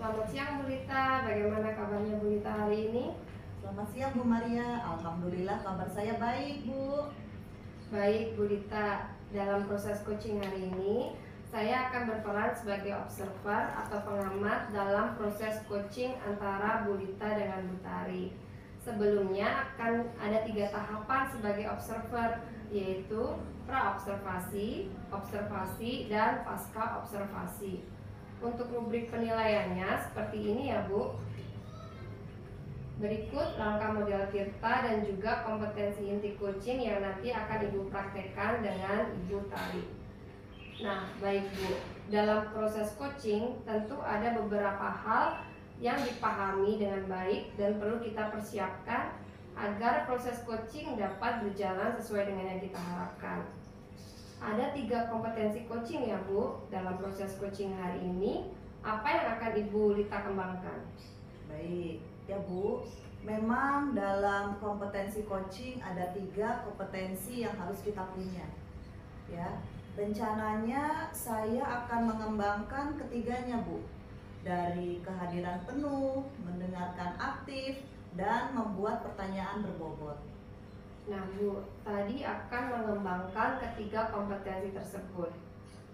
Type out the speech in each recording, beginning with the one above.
Selamat siang Bu Lita, bagaimana kabarnya Bu Lita hari ini? Selamat siang Bu Maria, Alhamdulillah kabar saya baik Bu. Baik Bu Lita, dalam proses coaching hari ini saya akan berperan sebagai observer atau pengamat dalam proses coaching antara Bu Lita dengan Bu Tari. Sebelumnya akan ada 3 tahapan sebagai observer, yaitu pra-observasi, observasi, dan pasca observasi. Untuk rubrik penilaiannya seperti ini ya Bu. Berikut langkah model Tirta dan juga kompetensi inti coaching yang nanti akan Ibu praktekkan dengan Ibu Tari. Nah, baik Bu, dalam proses coaching tentu ada beberapa hal yang dipahami dengan baik dan perlu kita persiapkan agar proses coaching dapat berjalan sesuai dengan yang kita harapkan. Ada 3 kompetensi coaching ya Bu dalam proses coaching hari ini. Apa yang akan Ibu Lita kembangkan? Baik, ya Bu. Memang dalam kompetensi coaching ada 3 kompetensi yang harus kita punya. Ya, rencananya saya akan mengembangkan ketiganya Bu. Dari kehadiran penuh, mendengarkan aktif, dan membuat pertanyaan berbobot. Nah Bu, tadi akan mengembangkan ketiga kompetensi tersebut.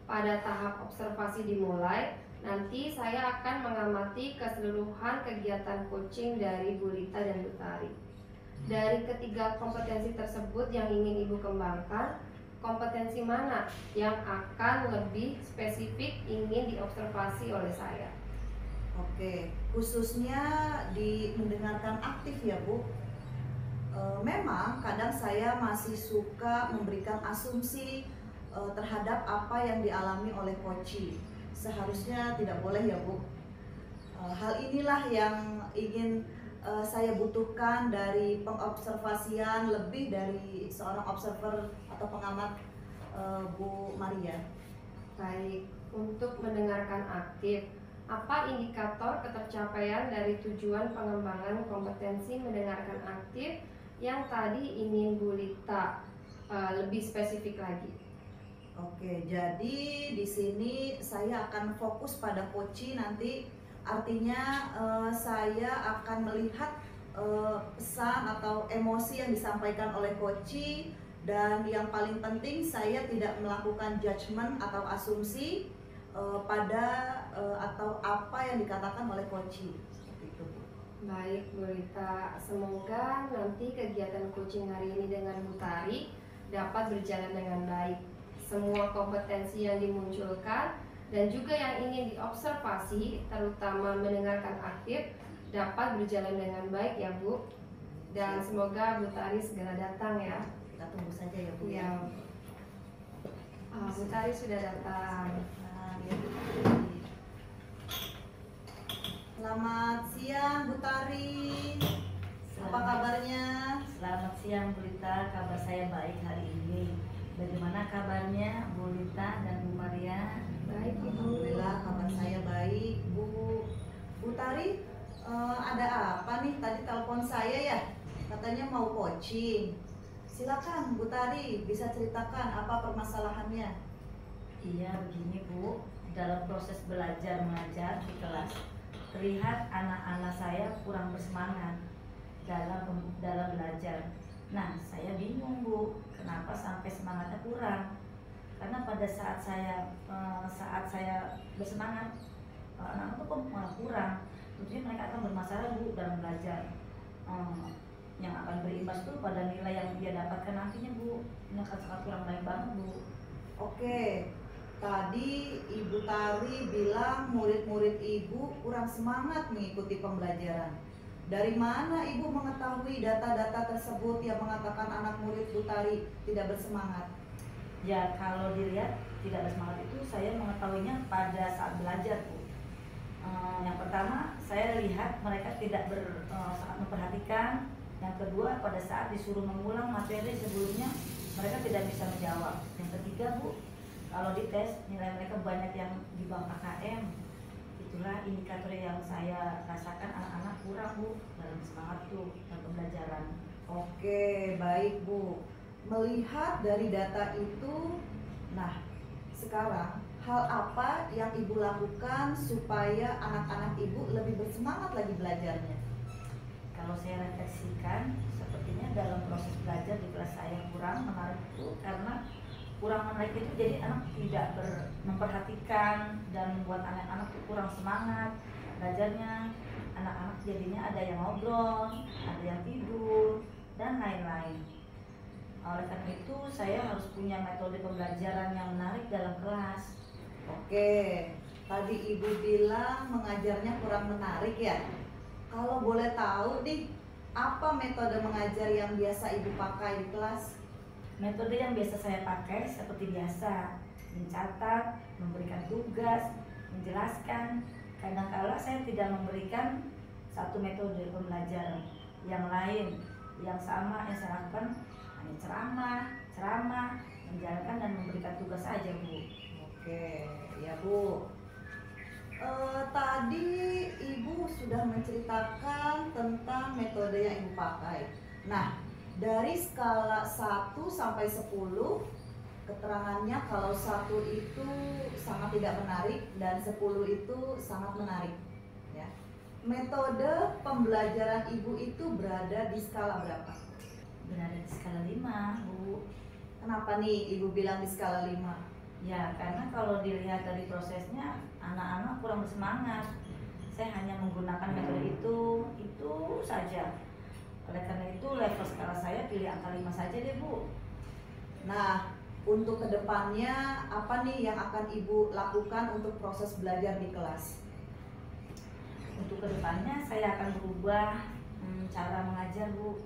Pada tahap observasi dimulai, nanti saya akan mengamati keseluruhan kegiatan coaching dari Bu Lita dan Bu Tari. Dari ketiga kompetensi tersebut yang ingin Ibu kembangkan, kompetensi mana yang akan lebih spesifik ingin diobservasi oleh saya? Oke, khususnya di mendengarkan aktif ya Bu. Memang kadang saya masih suka memberikan asumsi terhadap apa yang dialami oleh coachee. Seharusnya tidak boleh ya Bu. Hal inilah yang ingin saya butuhkan dari pengobservasian lebih dari seorang observer atau pengamat Bu Maria. Baik, untuk mendengarkan aktif, apa indikator ketercapaian dari tujuan pengembangan kompetensi mendengarkan aktif yang tadi ingin Bu Lita lebih spesifik lagi? Oke, jadi di sini saya akan fokus pada coachee nanti. Artinya saya akan melihat pesan atau emosi yang disampaikan oleh coachee, dan yang paling penting saya tidak melakukan judgement atau asumsi pada atau apa yang dikatakan oleh coachee. Seperti itu Bu. Baik Bu Lita, semoga nanti kegiatan coaching hari ini dengan Bu Tari dapat berjalan dengan baik. Semua kompetensi yang dimunculkan dan juga yang ingin diobservasi, terutama mendengarkan aktif, dapat berjalan dengan baik ya Bu. Dan semoga Bu Tari segera datang ya. Kita tunggu saja ya Bu. Ya, Bu Tari sudah datang. Selamat siang Bu Tari. Apa kabarnya? Selamat siang Bu Lita, kabar saya baik hari ini. Bagaimana kabarnya Bu Lita dan Bu Maria? Baik Ibu. Alhamdulillah kabar saya baik Bu. Bu Tari, ada apa nih? Tadi telepon saya ya, katanya mau coaching. Silakan Bu Tari, bisa ceritakan apa permasalahannya? Iya begini Bu, dalam proses belajar mengajar di kelas terlihat anak-anak saya kurang bersemangat dalam belajar. Nah, saya bingung Bu, kenapa sampai semangatnya kurang? Karena pada saat saya bersemangat, anak-anak itu kok malah kurang. Tentunya mereka akan bermasalah Bu dalam belajar. Yang akan berimbas tuh pada nilai yang dia dapatkan nantinya Bu. Ini akan sangat kurang baik banget Bu. Oke, tadi Ibu Tari bilang murid-murid Ibu kurang semangat mengikuti pembelajaran. Dari mana Ibu mengetahui data-data tersebut yang mengatakan anak murid Bu Tari tidak bersemangat? Ya kalau dilihat tidak bersemangat itu saya mengetahuinya pada saat belajar Bu. Yang pertama saya lihat mereka tidak sangat memperhatikan. Yang kedua pada saat disuruh mengulang materi sebelumnya mereka tidak bisa menjawab. Yang ketiga Bu, kalau dites nilai mereka banyak yang di bawah KKM. Itulah indikator yang saya rasakan anak-anak kurang Bu dalam semangat tuh dalam pembelajaran. Oke, baik Bu. Melihat dari data itu, nah sekarang hal apa yang Ibu lakukan supaya anak-anak Ibu lebih bersemangat lagi belajarnya? Kalau saya refleksikan, sepertinya dalam proses belajar di kelas saya kurang menarik itu karena kurang menarik itu jadi anak tidak memperhatikan dan membuat anak-anak itu kurang semangat belajarnya. Anak-anak jadinya ada yang ngobrol, ada yang tidur, dan lain-lain. Oleh karena itu saya harus punya metode pembelajaran yang menarik dalam kelas. Oke, tadi Ibu bilang mengajarnya kurang menarik ya. Kalau boleh tahu nih, apa metode mengajar yang biasa Ibu pakai di kelas? Metode yang biasa saya pakai seperti biasa, mencatat, memberikan tugas, menjelaskan. Kadang-kala saya tidak memberikan satu metode pembelajaran yang lain, yang sama yang saya lakukan hanya ceramah, menjalankan dan memberikan tugas saja, Bu. Oke, ya Bu. Tadi Ibu sudah menceritakan tentang metode yang Ibu pakai. Nah, dari skala 1 sampai 10, keterangannya kalau 1 itu sangat tidak menarik dan 10 itu sangat menarik. Ya. Metode pembelajaran Ibu itu berada di skala berapa? Berada di skala 5, Bu. Kenapa nih Ibu bilang di skala 5? Ya, karena kalau dilihat dari prosesnya, anak-anak kurang bersemangat. Saya hanya menggunakan metode itu saja. Oleh karena itu, level skala saya pilih angka 5 saja deh, Bu. Nah, untuk kedepannya apa nih yang akan Ibu lakukan untuk proses belajar di kelas? Untuk kedepannya saya akan berubah cara mengajar, Bu,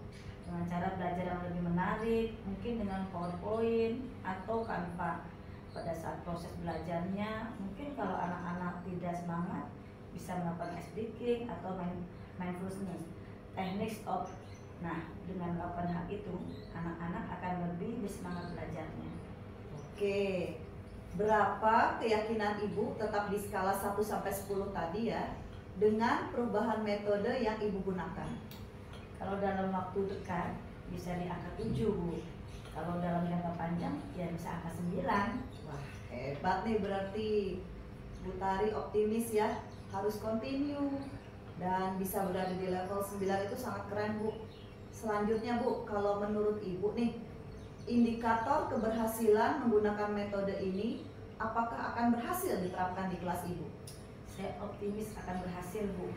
dengan cara belajar yang lebih menarik, mungkin dengan PowerPoint atau Canva. Pada saat proses belajarnya, mungkin kalau anak-anak tidak semangat, bisa melakukan ice breaking atau mindfulness, teknik stop. Nah, dengan melakukan hal itu, anak-anak akan lebih bersemangat belajarnya. Oke, berapa keyakinan Ibu tetap di skala 1 sampai 10 tadi ya, dengan perubahan metode yang Ibu gunakan? Kalau dalam waktu dekat, bisa di angka 7, Bu. Kalau dalam jangka panjang, ya bisa angka 9. Wah, hebat nih berarti Bu Tari optimis ya, harus continue dan bisa berada di level 9 itu sangat keren, Bu. Selanjutnya, Bu, kalau menurut Ibu nih, indikator keberhasilan menggunakan metode ini apakah akan berhasil diterapkan di kelas Ibu? Saya optimis akan berhasil, Bu.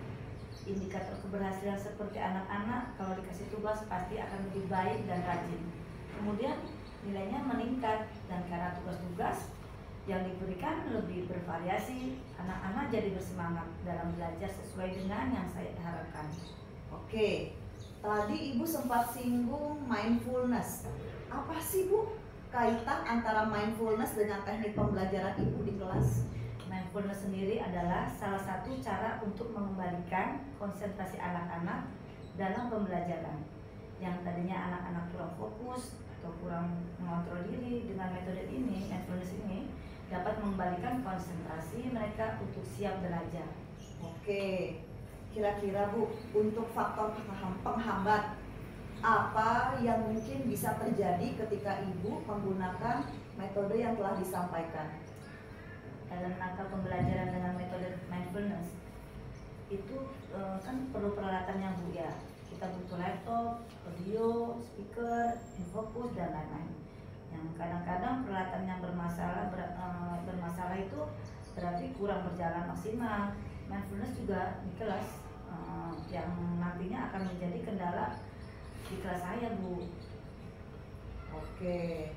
Indikator keberhasilan seperti anak-anak kalau dikasih tugas pasti akan lebih baik dan rajin. Kemudian nilainya meningkat dan karena tugas-tugas yang diberikan lebih bervariasi, anak-anak jadi bersemangat dalam belajar sesuai dengan yang saya harapkan. Oke, tadi Ibu sempat singgung mindfulness. Apa sih, Bu, kaitan antara mindfulness dengan teknik pembelajaran Ibu di kelas? Mindfulness sendiri adalah salah satu cara untuk mengembalikan konsentrasi anak-anak dalam pembelajaran. Yang tadinya anak-anak kurang fokus atau kurang mengontrol diri, dengan metode ini, mindfulness ini dapat mengembalikan konsentrasi mereka untuk siap belajar. Oke, kira-kira Bu, untuk faktor penghambat apa yang mungkin bisa terjadi ketika Ibu menggunakan metode yang telah disampaikan? Dalam rangka pembelajaran dengan metode mindfulness itu kan perlu peralatannya, Bu, ya. Kita butuh laptop, audio, speaker, infocus dan lain-lain. Yang kadang-kadang peralatan yang bermasalah itu berarti kurang berjalan maksimal. Mindfulness juga di kelas yang nantinya akan menjadi kendala di kelas saya, Bu. Oke,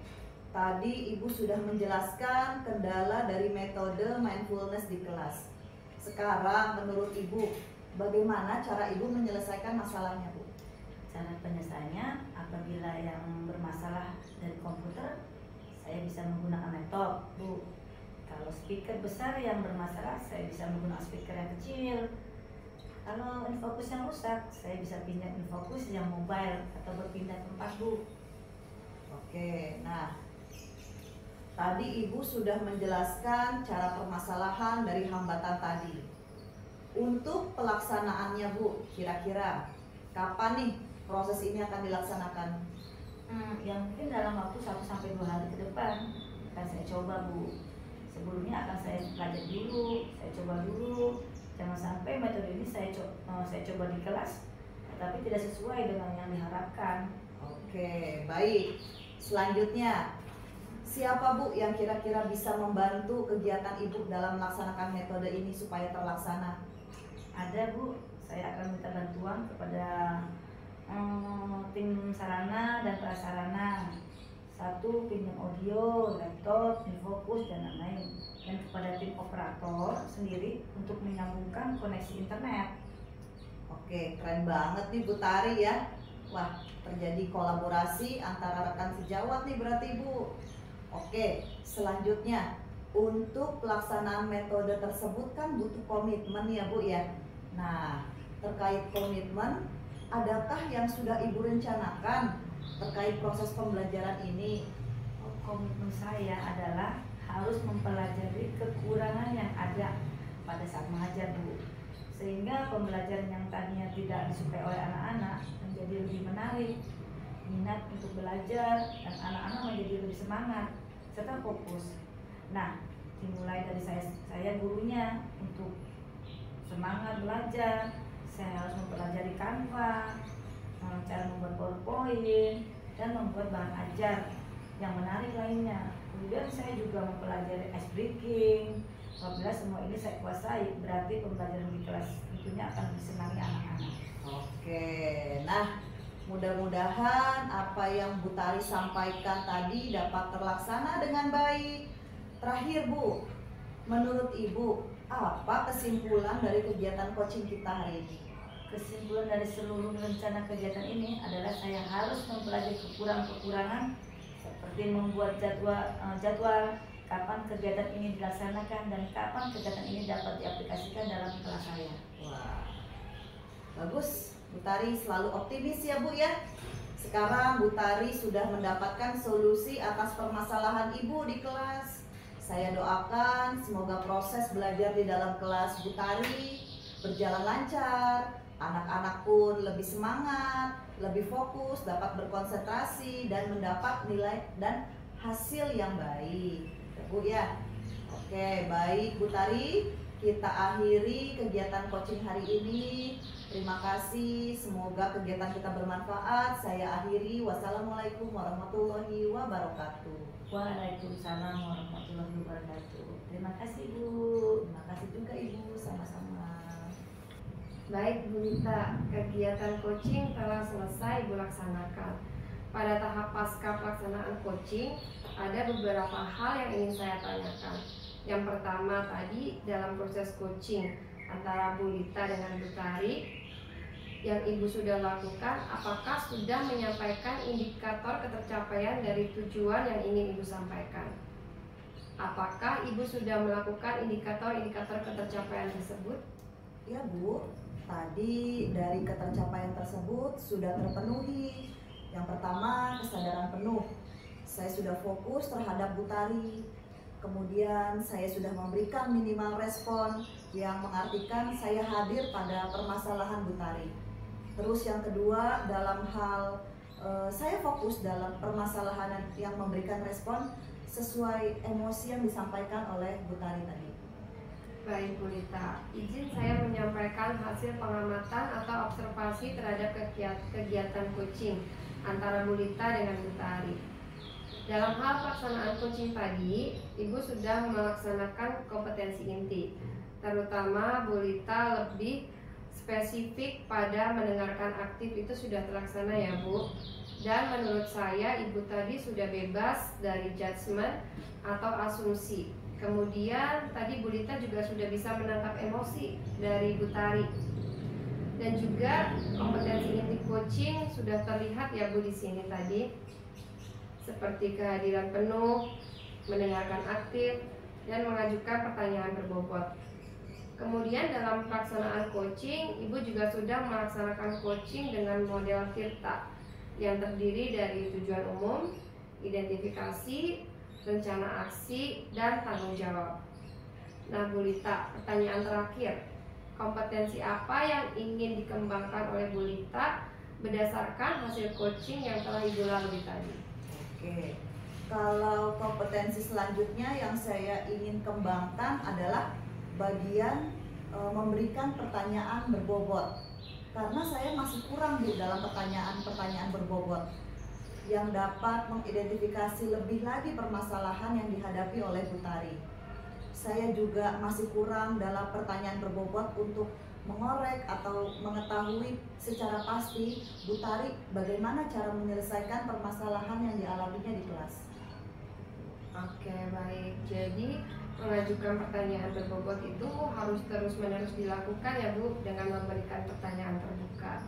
tadi Ibu sudah menjelaskan kendala dari metode mindfulness di kelas. Sekarang menurut Ibu, bagaimana cara Ibu menyelesaikan masalahnya, Bu? Cara penyelesaiannya, apabila yang bermasalah dari komputer, saya bisa menggunakan laptop, Bu. Kalau speaker besar yang bermasalah, saya bisa menggunakan speaker yang kecil. Kalau infocus yang rusak, saya bisa pindah infocus yang mobile atau berpindah tempat, Bu. Oke, nah tadi Ibu sudah menjelaskan cara permasalahan dari hambatan tadi. Untuk pelaksanaannya, Bu, kira-kira kapan nih proses ini akan dilaksanakan? Ya mungkin dalam waktu 1 sampai 2 hari ke depan akan saya coba, Bu. Sebelumnya akan saya pelajari dulu, saya coba dulu. Jangan sampai metode ini saya coba di kelas, tapi tidak sesuai dengan yang diharapkan. Oke, baik. Selanjutnya, siapa Bu yang kira-kira bisa membantu kegiatan Ibu dalam melaksanakan metode ini supaya terlaksana? Ada Bu, saya akan minta bantuan kepada tim sarana dan prasarana. Satu, pinjam audio, laptop, infokus, dan lain-lain. Dan kepada tim operator sendiri untuk menyambungkan koneksi internet. Oke, keren banget nih Bu Tari ya. Wah, terjadi kolaborasi antara rekan sejawat nih berarti Bu. Oke, selanjutnya untuk pelaksanaan metode tersebut kan butuh komitmen ya Bu ya. Nah, terkait komitmen, adakah yang sudah Ibu rencanakan terkait proses pembelajaran ini? Komitmen saya adalah harus mempelajari kekurangan yang ada pada saat mengajar Bu, sehingga pembelajaran yang tadinya tidak disukai oleh anak-anak menjadi lebih menarik, minat untuk belajar, dan anak-anak menjadi lebih semangat serta fokus. Nah, dimulai dari saya gurunya untuk semangat belajar, saya harus mempelajari Canva, cara membuat PowerPoint, dan membuat bahan ajar yang menarik lainnya. Kemudian saya juga mempelajari ice breaking. Apabila semua ini saya kuasai, berarti pembelajaran di kelas tentunya akan disenangi anak-anak. Oke, nah mudah-mudahan apa yang Bu Tari sampaikan tadi dapat terlaksana dengan baik. Terakhir Bu, menurut Ibu, apa kesimpulan dari kegiatan coaching kita hari ini? Kesimpulan dari seluruh rencana kegiatan ini adalah saya harus mempelajari kekurangan-kekurangan seperti membuat jadwal kapan kegiatan ini dilaksanakan dan kapan kegiatan ini dapat diaplikasikan dalam kelas saya. Wah, bagus. Bu Tari selalu optimis ya Bu ya. Sekarang Bu Tari sudah mendapatkan solusi atas permasalahan Ibu di kelas. Saya doakan semoga proses belajar di dalam kelas Bu Tari berjalan lancar, anak-anak pun lebih semangat, lebih fokus, dapat berkonsentrasi dan mendapat nilai dan hasil yang baik. Ya, Bu ya. Oke, baik Bu Tari, kita akhiri kegiatan coaching hari ini. Terima kasih, semoga kegiatan kita bermanfaat. Saya akhiri. Wassalamualaikum warahmatullahi wabarakatuh. Waalaikumsalam warahmatullahi wabarakatuh. Terima kasih Bu. Terima kasih juga Ibu, sama-sama. Baik Bu Lita, kegiatan coaching telah selesai Ibu laksanakan. Pada tahap pasca pelaksanaan coaching, ada beberapa hal yang ingin saya tanyakan. Yang pertama tadi dalam proses coaching antara Bu Lita dengan Bu Tari yang Ibu sudah lakukan, apakah sudah menyampaikan indikator ketercapaian dari tujuan yang ingin Ibu sampaikan? Apakah Ibu sudah melakukan indikator-indikator ketercapaian tersebut? Ya Bu, tadi dari ketercapaian tersebut sudah terpenuhi. Yang pertama, kesadaran penuh. Saya sudah fokus terhadap Bu Tari. Kemudian saya sudah memberikan minimal respon yang mengartikan saya hadir pada permasalahan Bu Tari. Terus yang kedua, dalam hal saya fokus dalam permasalahan yang memberikan respon sesuai emosi yang disampaikan oleh Bu Tari tadi. Baik Bu Lita, izin saya menyampaikan hasil pengamatan atau observasi terhadap kegiatan coaching antara Bu Lita dengan Bu Tari. Dalam hal pelaksanaan coaching tadi, Ibu sudah melaksanakan kompetensi inti, terutama Bu Lita lebih spesifik pada mendengarkan aktif itu sudah terlaksana ya Bu. Dan menurut saya Ibu tadi sudah bebas dari judgement atau asumsi. Kemudian tadi Bu Lita juga sudah bisa menangkap emosi dari Bu Tari. Dan juga kompetensi inti coaching sudah terlihat ya Bu di sini tadi, seperti kehadiran penuh, mendengarkan aktif, dan mengajukan pertanyaan berbobot. Kemudian dalam pelaksanaan coaching, Ibu juga sudah melaksanakan coaching dengan model Tirta yang terdiri dari tujuan umum, identifikasi, rencana aksi, dan tanggung jawab. Nah Bu Lita, pertanyaan terakhir, kompetensi apa yang ingin dikembangkan oleh Bu Lita berdasarkan hasil coaching yang telah Ibu lalui tadi? Oke, Kalau kompetensi selanjutnya yang saya ingin kembangkan adalah bagian memberikan pertanyaan berbobot. Karena saya masih kurang Bu dalam pertanyaan-pertanyaan berbobot yang dapat mengidentifikasi lebih lagi permasalahan yang dihadapi oleh Bu Tari. Saya juga masih kurang dalam pertanyaan berbobot untuk mengorek atau mengetahui secara pasti Bu Tari bagaimana cara menyelesaikan permasalahan yang dialaminya di kelas. Oke, baik. Jadi mengajukan pertanyaan berbobot itu harus terus-menerus dilakukan ya Bu, dengan memberikan pertanyaan terbuka,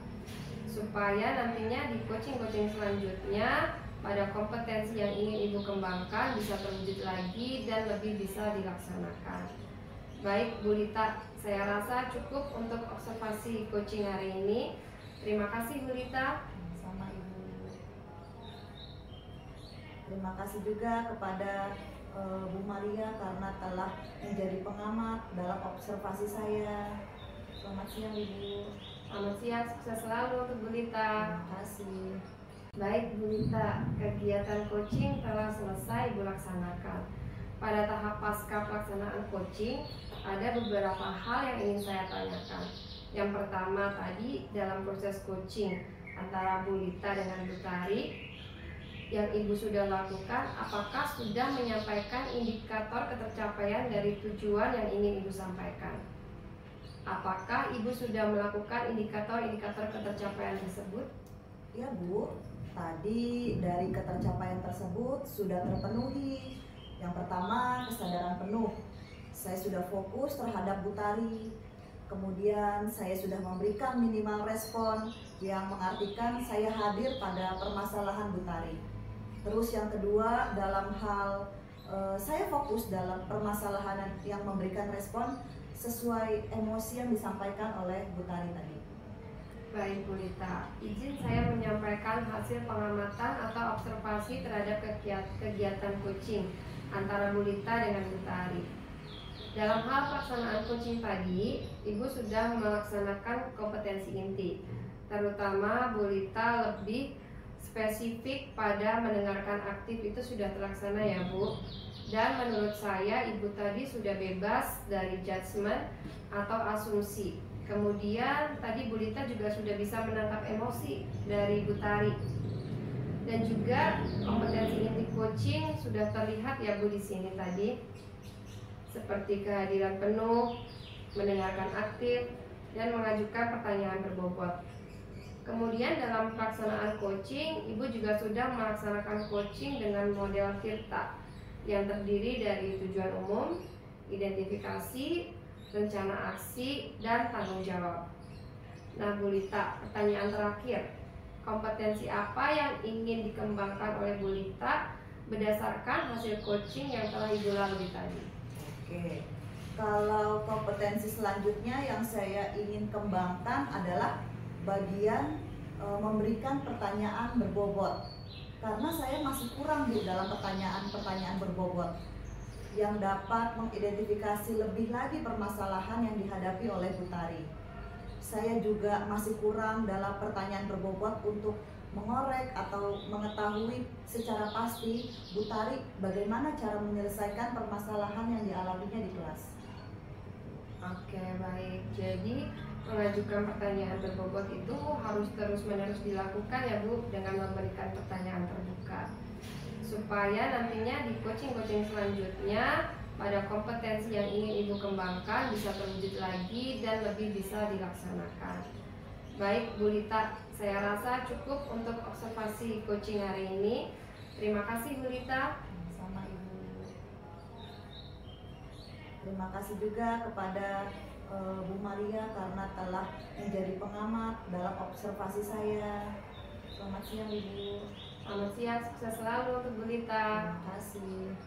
supaya nantinya di coaching-coaching selanjutnya pada kompetensi yang ingin Ibu kembangkan bisa terwujud lagi dan lebih bisa dilaksanakan. Baik Bu Lita, saya rasa cukup untuk observasi coaching hari ini. Terima kasih Bu Lita. Sama Ibu. Terima kasih juga kepada Bu Maria karena telah menjadi pengamat dalam observasi saya. Selamat siang Ibu. Selamat siang, sukses selalu untuk Bu Lita. Terima kasih. Baik Bu Lita, kegiatan coaching telah selesai Ibu laksanakan. Pada tahap pasca pelaksanaan coaching, ada beberapa hal yang ingin saya tanyakan. Yang pertama tadi, dalam proses coaching antara Bu Lita dengan Bu Tari yang Ibu sudah lakukan, apakah sudah menyampaikan indikator ketercapaian dari tujuan yang ingin Ibu sampaikan? Apakah Ibu sudah melakukan indikator-indikator ketercapaian tersebut? Ya Bu, tadi dari ketercapaian tersebut sudah terpenuhi. Yang pertama, kesadaran penuh. Saya sudah fokus terhadap Bu Tari. Kemudian saya sudah memberikan minimal respon yang mengartikan saya hadir pada permasalahan Bu Tari. Terus yang kedua, dalam hal saya fokus dalam permasalahan yang memberikan respon sesuai emosi yang disampaikan oleh Bu Tari tadi. Baik Bu Lita, izin saya menyampaikan hasil pengamatan atau observasi terhadap kegiatan coaching antara Bu Lita dengan Bu Tari. Dalam hal pelaksanaan coaching tadi, Ibu sudah melaksanakan kompetensi inti, terutama Bu Lita lebih spesifik pada mendengarkan aktif itu sudah terlaksana ya Bu. Dan menurut saya Ibu tadi sudah bebas dari judgement atau asumsi. Kemudian tadi Bu Lita juga sudah bisa menangkap emosi dari Bu Tari. Dan juga kompetensi inti coaching sudah terlihat ya Bu di sini tadi, seperti kehadiran penuh, mendengarkan aktif, dan mengajukan pertanyaan berbobot. Kemudian dalam pelaksanaan coaching, Ibu juga sudah melaksanakan coaching dengan model Tirta yang terdiri dari tujuan umum, identifikasi, rencana aksi, dan tanggung jawab. Nah Bu Lita, pertanyaan terakhir, kompetensi apa yang ingin dikembangkan oleh Bu Lita berdasarkan hasil coaching yang telah Ibu lalui tadi? Oke, kalau kompetensi selanjutnya yang saya ingin kembangkan adalah bagian memberikan pertanyaan berbobot. Karena saya masih kurang Bu dalam pertanyaan-pertanyaan berbobot yang dapat mengidentifikasi lebih lagi permasalahan yang dihadapi oleh Bu Tari. Saya juga masih kurang dalam pertanyaan berbobot untuk mengorek atau mengetahui secara pasti Bu Tari bagaimana cara menyelesaikan permasalahan yang dialaminya di kelas. Oke, baik. Jadi mengajukan pertanyaan berbobot itu harus terus-menerus dilakukan ya Bu, dengan memberikan pertanyaan terbuka, supaya nantinya di coaching-coaching selanjutnya pada kompetensi yang ingin Ibu kembangkan bisa terwujud lagi dan lebih bisa dilaksanakan. Baik Bu Lita, saya rasa cukup untuk observasi coaching hari ini. Terima kasih Bu Lita. Sama Ibu. Terima kasih juga kepada Bu Maria karena telah menjadi pengamat dalam observasi saya. Selamat siang Ibu. Selamat siang, sukses selalu untuk Bu Lita. Terima kasih.